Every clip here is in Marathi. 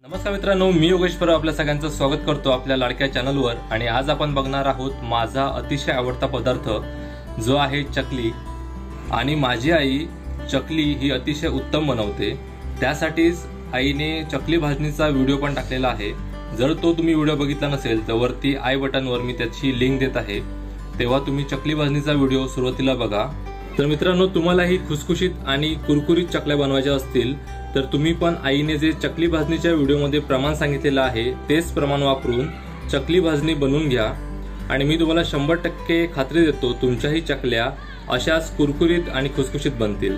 नमस्कार मित्रांनो, मी योगेश परब आपल्या सगळ्यांचं स्वागत करतो आपल्या लाडक्या चॅनलवर। आणि आज आपण बघणार आहोत माझा अतिशय आवडता पदार्थ जो आहे चकली। आणि माझी आई चकली ही अतिशय उत्तम बनवते, त्यासाठीच आईने चकली भाजणीचा व्हिडिओ पण टाकलेला आहे। जर तो तुम्ही व्हिडिओ बघितला नसेल तर वरती आय बटनवर मी त्याची लिंक देत आहे, तेव्हा तुम्ही चकली भाजणीचा व्हिडिओ सुरुवातीला बघा। तर मित्रांनो, तुम्हालाही खुसखुशीत आणि कुरकुरीत चकल्या बनवायच्या असतील तर तुम्ही पण आईने जे चकली भाजणीच्या व्हिडिओमध्ये प्रमाण सांगितलेलं आहे तेच प्रमाण वापरून चकली भाजणी बनवून घ्या। आणि मी तुम्हाला 100% खात्री देतो तुमच्याही चकल्या अशाच कुरकुरीत आणि खुसखुशीत बनतील।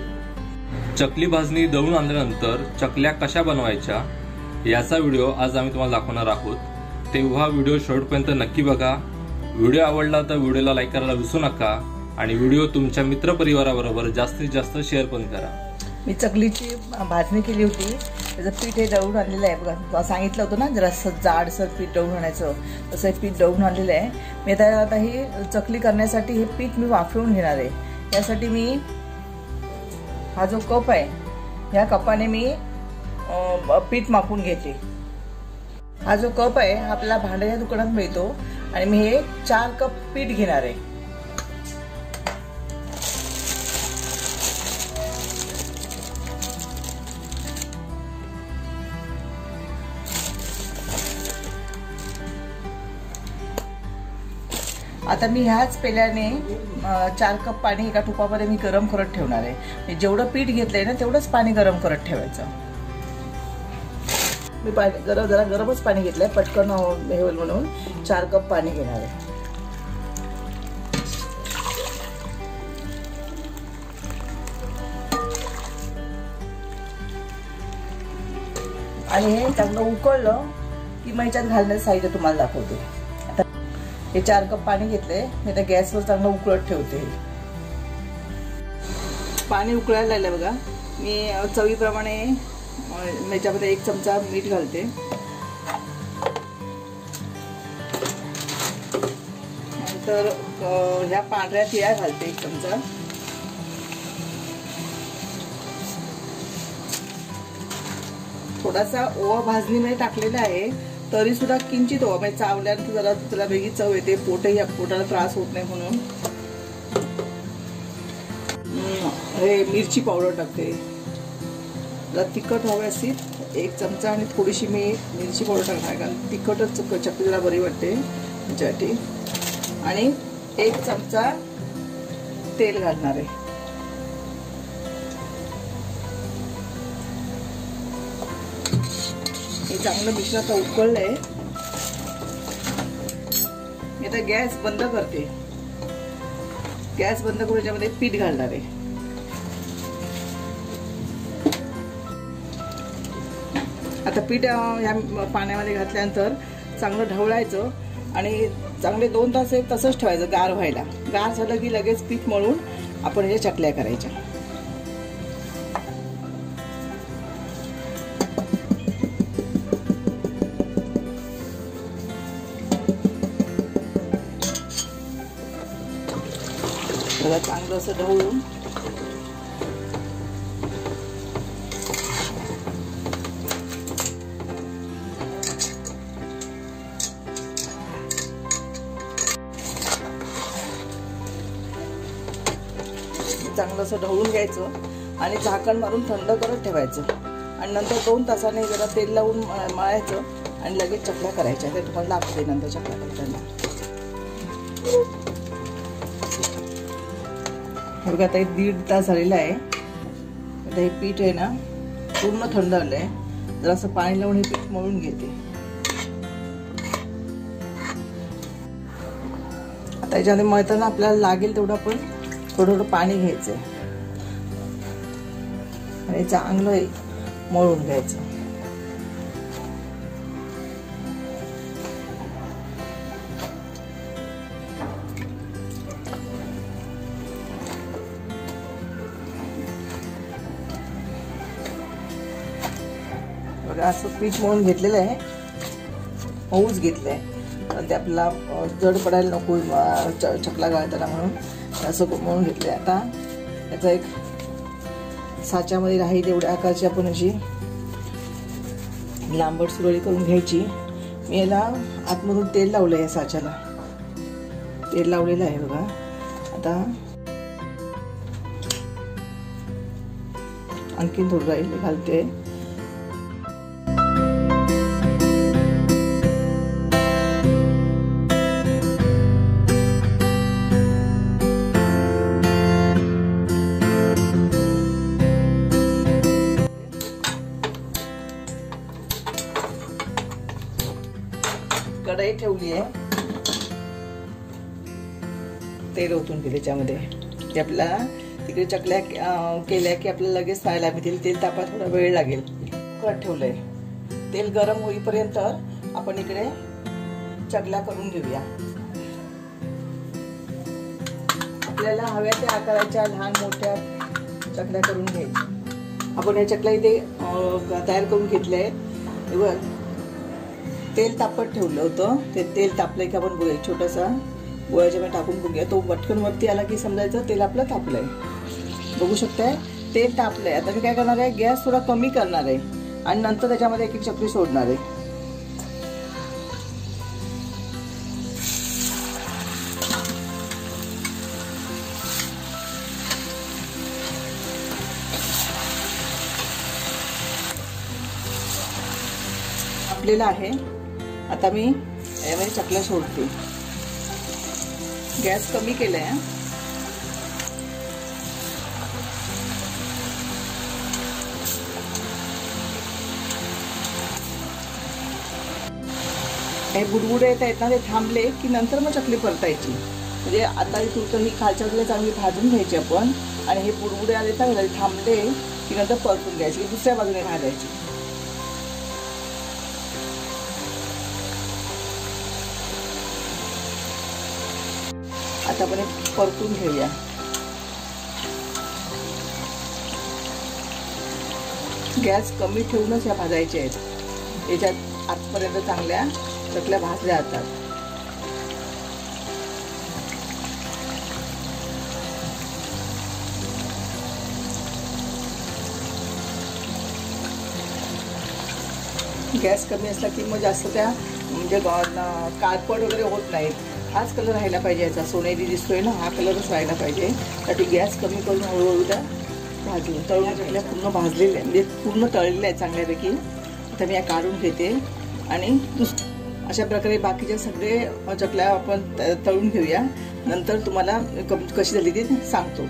चकली भाजणी दळून आणल्यानंतर चकल्या कशा बनवायच्या याचा व्हिडिओ आज आम्ही तुम्हाला दाखवणार आहोत, तेव्हा व्हिडिओ शेवटपर्यंत नक्की बघा। व्हिडिओ आवडला तर व्हिडिओला लाईक करायला विसरू नका आणि व्हिडिओ तुमच्या मित्रपरिवाराबरोबर जास्तीत जास्त शेअर पण करा। मी चकलीची भाजणी केली होती, त्याचं पीठ हे दळून आणलेलं आहे बघा। सांगितलं होतं ना जरासं जाडसर पीठ दळून आणायचं, तसं हे पीठ दळून आणलेलं आहे। मी आता ही चकली करण्यासाठी हे पीठ मी वाफवून घेणार आहे। यासाठी मी हा जो कप आहे ह्या कपाने मी पीठ मापून घेते। हा जो कप आहे हा आपल्याला भांड्याच्या दुकानात मिळतो आणि मी हे 4 कप पीठ घेणार आहे। आता मी ह्याच पेल्याने 4 कप पाणी एका तुपामध्ये मी गरम करत ठेवणार आहे। जेवढं पीठ घेतलंय ना तेवढंच पाणी गरम करत ठेवायचं। मी जरा गरमच पाणी घेतलंय, पटकन हे होईल म्हणून 4 कप पाणी घेणार आहे। आणि हे चांगलं उकळलं की मग ह्याच्यात घालण्याचं साहित्य तुम्हाला दाखवते। हे 4 कप पाणी घेतले, मी आता गॅसवर चांगलं उकळत ठेवते। पाणी उकळायला लागलं बघा। मी चवीप्रमाणे याच्यामध्ये 1 चमचा मीठ घालते, नंतर ह्या पांढऱ्या तिळा घालते 1 चमचा, थोडासा ओवा भाजणीमध्ये टाकलेला आहे तरी सुद्धा किंचित ओवा, म्हणजे चावल्यानंतर जरा त्याला वेगळी चव येते, पोटाला त्रास होत नाही म्हणून। हे मिरची पावडर टाकते, जरा तिखट हवे असेल 1 चमचा आणि थोडीशी मी मिरची पावडर टाकणार, कारण तिखटच चकलीला बरी वाटते त्याच्यासाठी। आणि 1 चमचा तेल घालणार आहे। हे चांगलं मिश्रण आता उकळलंय, मी आता गॅस बंद करते। गॅस बंद करून याच्यामध्ये पीठ घालणार आहे। आता पीठ ह्या पाण्यामध्ये घातल्यानंतर चांगलं ढवळायचं आणि चांगले 2 तास तसंच ठेवायचं गार व्हायला। गार झालं की लगेच पीठ मळून आपण ह्याच्या चकल्या करायच्या। चांगलं असं ढवळून चांगलं असं ढवळून घ्यायचं आणि झाकण मारून थंड करत ठेवायचं। आणि नंतर 2 तासाने जरा तेल लावून मळायचं आणि लगेच चकल्या करायच्या। ते तुम्हाला दाखवते नंतर चकल्या करताना। बघा आता 1.5 तास झालेला आहे। आता हे पीठ आहे ना पूर्ण थंड झालंय, जरासं पाणी लावून हे पीठ मळून घेते। आता याच्यामध्ये मळताना आपल्याला लागेल तेवढं आपण थोडं पाणी घ्यायचंय आणि चांगलं मळून घ्यायचं। बघा असं पीठ मळून घेतलेलं आहे, मऊच घेतलंय, ते आपल्याला जड पडायला नको चकला गाळताना म्हणून असं मळून घेतलंय. आता याचा एक साच्यामध्ये राहील एवढ्या आकारची आपण अशी लांबट सुरळी करून घ्यायची. मी याला आतमधून तेल लावलंय, या साच्याला तेल लावलेलं आहे बघा. आता आणखीन थोडं राहील घालते. कढई ठेवली आहे, तेल ओतून दिले त्याच्यामध्ये. की आपल्याला तिकडे चकल्या केल्या की आपल्याला लगेच तळायला मिळतील. तेल तापायला थोडा वेळ लागेल. कुकर ठेवलंय, तेल गरम होईपर्यंत आपण इकडे चकल्या करून घेऊया. आपल्याला हव्या त्या आकाराच्या लहान मोठ्या चकल्या करून घ्यायच्या. आपण या चकल्या इथे तयार करून घेतल्या आहेत. तेल तापत ठेवलं होतं, ते तेल तापलंय की आपण बघूया. छोटासा गोळ्याच्या मध्ये टाकून बघूया. तो पटकन वरती आला की समजायचं तेल आपलं तापलंय. बघू शकताय तेल तापलंय. आता मी काय करणार आहे, गॅस थोडा कमी करणार आहे आणि नंतर त्याच्यामध्ये एक एक चकली सोडणार आहे. तापलेला आहे. आता मी यामध्ये चकल्या सोडते. गॅस कमी केलाय. हे बुडबुडे येत आहेत ना, ते थांबले की नंतर मग चकली परतायची. म्हणजे आता ही खालच्या बाजूला चांगली भाजून घ्यायची आपण आणि हे बुडबुडे आले तर थांबले की नंतर परतून घ्यायची, दुसऱ्या बाजूने घालायची. आता आपण परतून घेऊया. गॅस कमी ठेवूनच या भाजायच्या आहेत. याच्यात आजपर्यंत चांगल्या चकल्या भाजल्या जातात. गॅस कमी असला की मग जास्त त्या म्हणजे काळपट वगैरे होत नाहीत. हाच कलर राहायला पाहिजे, याचा सोनेरी दिसतोय ना, हा कलरच राहायला पाहिजे. त्यासाठी गॅस कमी करून हळूहळू त्या भाजून तळून चकल्या पूर्ण भाजलेल्या म्हणजे पूर्ण तळलेल्या आहेत चांगल्यापैकी. आता मी या काढून घेते आणि अशा प्रकारे बाकीचे सगळे चकल्या आपण तळून घेऊया. नंतर तुम्हाला कशी झाली ती सांगतो.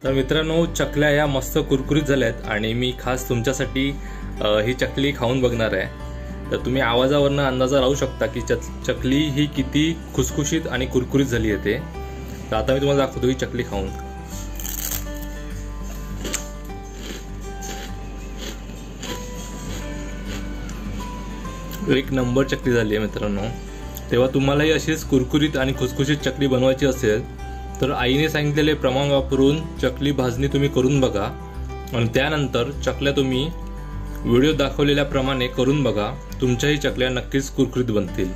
तर मित्रांनो, चकल्या या मस्त कुरकुरीत झाल्यात आणि मी खास तुमच्यासाठी ही चकली खाऊन बघणार आहे. तर तुम्ही आवाजावरनं अंदाजा लावू शकता की चकली ही किती खुसखुशीत आणि कुरकुरीत झाली आहे ते. तर आता मी तुम्हाला दाखवतो ही चकली खाऊन. एक नंबर चकली झाली आहे मित्रांनो. तेव्हा तुम्हालाही अशीच कुरकुरीत आणि खुसखुशीत चकली बनवायची असेल तर आईने सांगितलेले प्रमाण वापरून चकली भाजणी तुम्ही करून बघा आणि त्यानंतर चकल्या तुम्ही व्हिडिओ दाखवलेल्या प्रमाणे करून बघा. तुमच्याही चकल्या नक्कीच कुरकुरीत बनतील.